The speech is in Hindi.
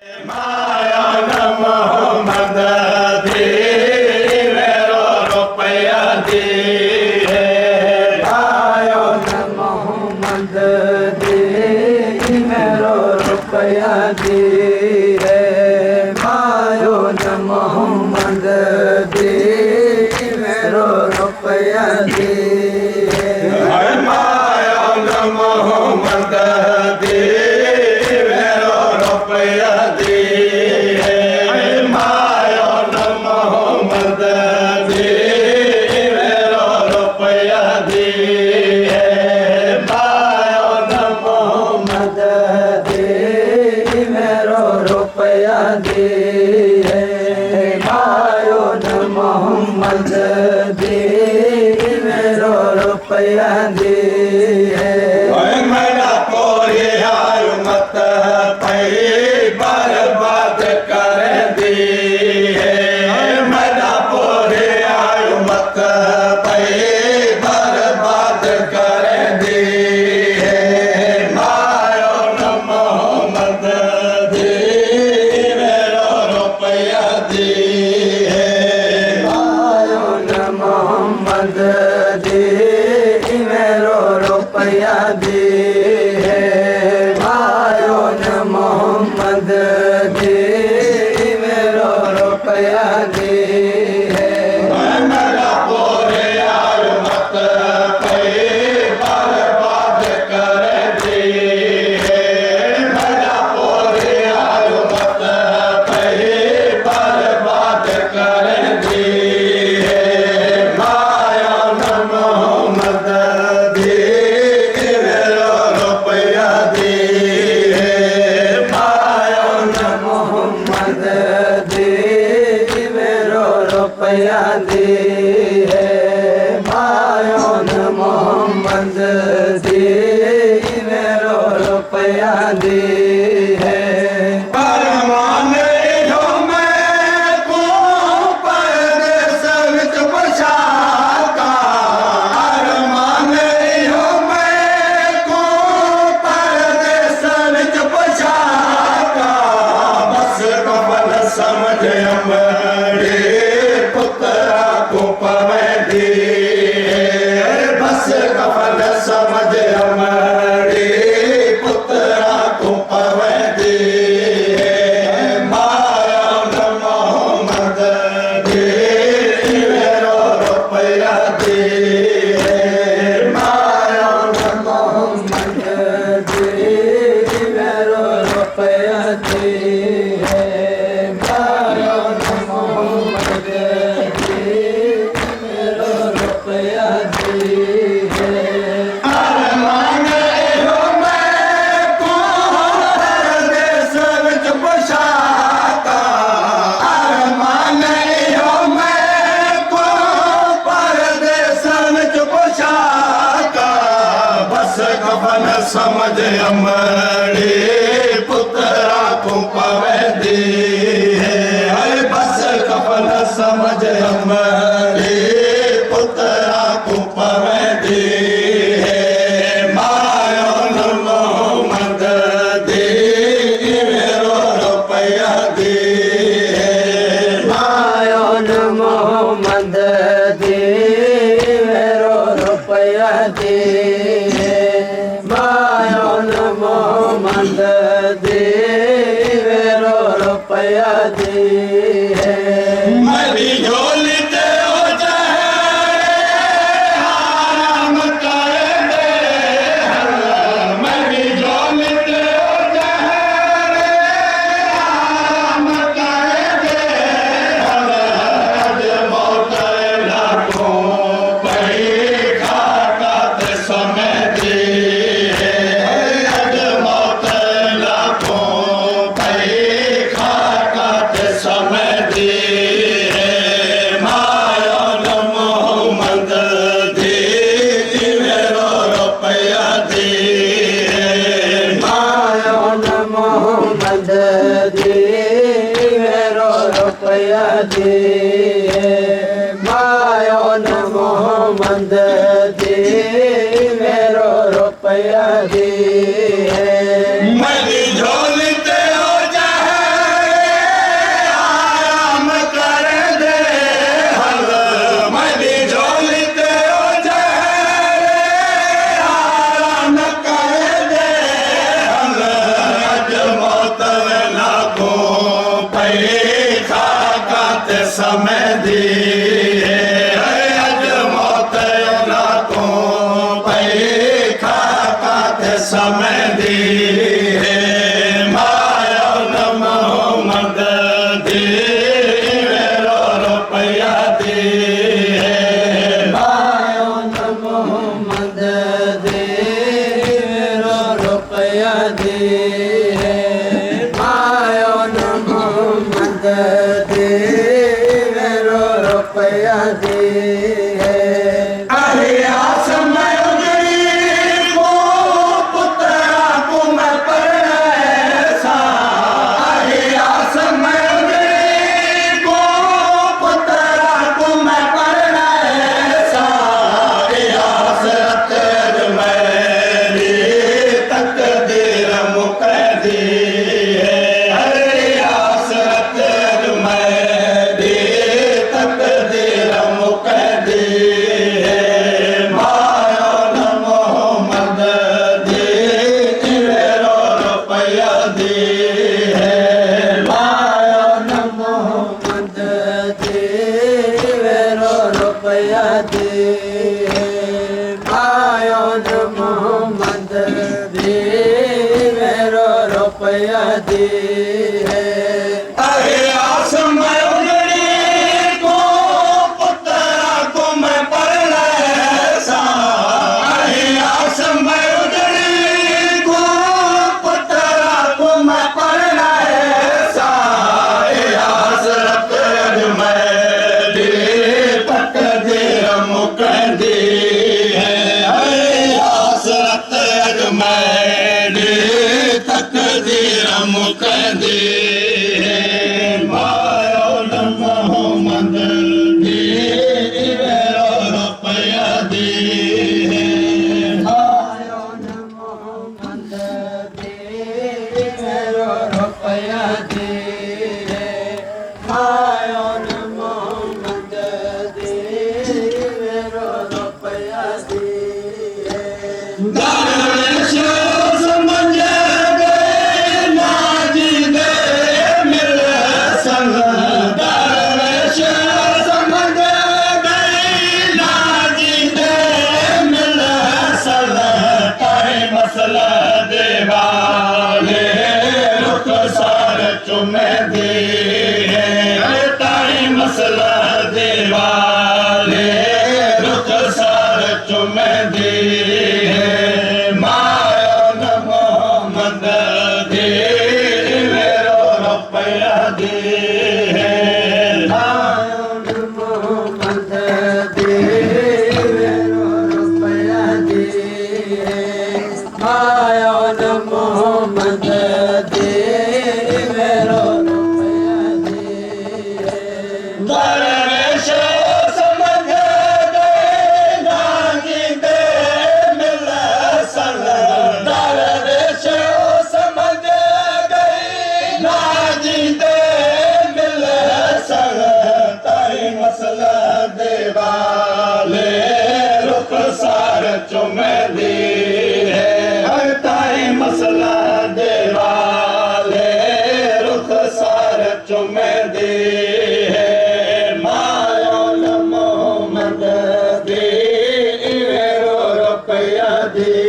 माया न मोहम्मद दी मेरो रुपया दी है। माया न मोहम्मद दी मेरो रुपया दी है। माया न मोहम्मद दी मेरो रुपया दी है। माया न मोहम्मद दी मेरो रुपया दी है। माया न मोहम्मद दी मेरो रुपया दी है। माया न मोहम्मद दी मेरो रुपया दी है। माया न मोहम्मद दी मेरो रुपया दी है। मेरा कोई आयु मत पई बर्बाद कर दी है। मेरा कोई आयु मत पई बर्बाद कर दी है। माया न मोहम्मद दी मेरो रुपया दी है। माया न मोहम्मद दी मेरो रुपया दी है। माया न मोहम्मद दी मेरो रुपया दी है। मेरा पूरे आयु मत पई बर्बाद कर दी है। मेरा पूरे आयु मत पई बर्बाद कर दी है। माया न मोहम्मद दी मेरो रुपया दी है। माया न मोहम्मद दी मेरो रुपया दी है। माया न मोहम्मद दी मेरो रुपया दी है। परमान हो मैं को परदेस विच बसाता। अरमान हो मैं को परदेस विच बसाता। बस कबल समझ अमरे पुत्रा को पवैदी है। बस कबल समझ अमरे पुत्रा को पवैदी है। माया न मोहम्मद दी मेरो रुपया दी है। माया न मोहम्मद दी मेरो रुपया दी है। माया न मोहम्मद दी मेरो रुपया दी है। अरमान हो मैं को परदेस विच बसाता। अरमान हो मैं को परदेस विच बसाता। बस कफन समझ अमरे पुत्रा को पवैदी है। बस कफन समझ अमरे पुत्रा को पवैदी है। माया न मोहम्मद दी मेरो रुपया दी है। माया न मोहम्मद दी मेरो रुपया दी है। माया न मोहम्मद दी मेरो रुपया दी है। मेरी झोली ते हो जाए हाराम कर दे। मेरी झोली ते हो जाए हाराम कर दे। अज मौत लाखों पई खाकत समय दी है। अज मौत लाखों पई खाकत समय दी है। माया न मोहम्मद दी मेरो रुपया दी है। माया न मोहम्मद दी मेरो रुपया दी है। माया न मोहम्मद दी मेरो रुपया दी है। मेरी झोली ते हो जाए दी है माया न मोहम्मद दी वेरो रुपया दी है माया न मोहम्मद दी वेरो रुपया दी है माया न मोहम्मद दी वेरो रुपया दी है अरे समय उजड़ी को पुत्रा को मैं परसा अरे समय उजड़ी को पुत्रा को मैं परसा आसरत मेरी तकदीर मुकद्दी है अरे आसरत मेरी तकदीर मुकद्दी है माया न मोहम्मद दी वेरो रुपया दी है माया न मोहम्मद दी वेरो रुपया दी है माया न मोहम्मद दी वेरो रुपया दी है अरे समय उजड़ी को पुत्रा को मैं परसा अरे समय उजड़ी को पुत्रा को मैं परसा आसरत मेरी तकदीर मुकद्दी है अरे आसरत मेरी तकदीर मुकद्दी है माया न मोहम्मद दी वेरो रुपया दी है माया न मोहम्मद दी वेरो रुपया दी है माया न मोहम्मद दी वेरो रुपया दी है दरवेश समझ गए नाजी दे मिल संग दरवेश समझ गए नाजी दे मिल संग ताई मसला देवाले रुख सार चुमे दी है ताई मसला देवाले रुख सार चुमे दी है माया न मोहम्मद दी वेरो रुपया दी है माया न मोहम्मद दी वेरो रुपया दी है माया न मोहम्मद दी वेरो रुपया दी है दरवेश समझ गए नागी दे मिल संग दरवेश समझ गए नागी दे मिल संग ताई मसला देवाले रुख सार चुमे दी है ताई मसला देवाले रुख सार चुमे दी है माया न मोहम्मद दी वेरो रुपया दी